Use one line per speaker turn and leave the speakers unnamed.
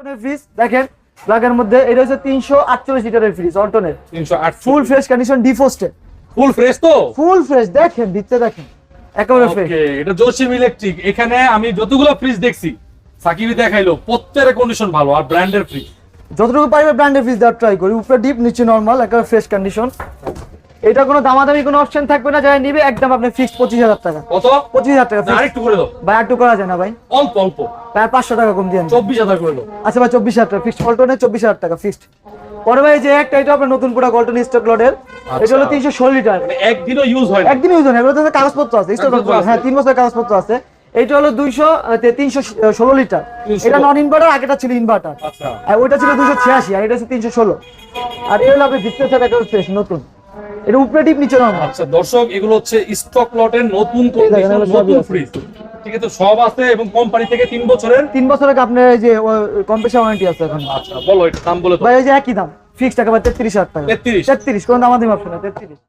অল্টনের fridge দেখেন ব্ল্যাকের মধ্যে, এটা হচ্ছে 348 লিটারের ফ্রিজ অল্টনের,
308
full fresh condition, defrosted,
full fresh তো,
ফুল ফ্রেশ। দেখেন দিতে দেখেন একেবারে ফ্রেশ।
ওকে, এটা জসিম ইলেকট্রিক। এখানে আমি যতগুলো ফ্রিজ দেখছি সাকিবই দেখাইলো, প্রত্যেকটা কন্ডিশন ভালো আর ব্র্যান্ডের ফ্রিজ।
যতটুকু পারবে ব্র্যান্ডের ফ্রিজ দেওয়ার ট্রাই করি, উপরে ডিপ নিচে নরমাল, একেবারে ফ্রেশ কন্ডিশন। এটা কোনো দামাদামি কোনো অপশন থাকবে না, যারা নিবে একদম আপনি ফিক্সড 25,000 টাকা।
কত?
25,000 টাকা।
আরেকটু করে দাও
ভাই একটু করা যায় না ভাই?
অল্প অল্প,
ভাই 500 টাকা কম দিয়ে
24,000 করে দাও।
আচ্ছা ভাই 24,000 টাকা ফিক্সড, অল্টনের 24,000 টাকা ফিক্সড। পরে ভাই যে একটা এটা আপনার নতুন প্রোডাক্ট অল্টন স্টক লটের, এটা হলো 316 লিটার,
মানে একদিনও ইউজ হয় না,
একদিন ইউজ হয় না, এগুলোতে কাগজপত্র আছে, স্টক লট, হ্যাঁ 3 বছরের কাগজপত্র আছে। এটা হলো 316 লিটার, এটা নন ইনভার্টার, আগেটা ছিল ইনভার্টার,
আচ্ছা
আর ওইটা ছিল 286, আর এটা হচ্ছে 316। আর এই হলো আপনি ভিতরে সাথে একটা ফ্রেশ নতুন, এটা উপরে ডিপ নিচে নরমাল।
আচ্ছা দর্শক, এগুলো হচ্ছে স্টক লটের নতুন কন্ডিশন, নতুন ফ্রিজ, ঠিক আছে, সব আছে এবং কোম্পানি থেকে 3 বছরের
3 বছরের আপনার এই যে কম্প্রেসার ওয়ারেন্টি আছে এখন।
আচ্ছা বলো এটা দাম বলে তো।
ভাই এই যে একই দাম ফিক্সড টাকা, 33,000 টাকা।
33
33 কোন দামাদামি অপশন না, 33।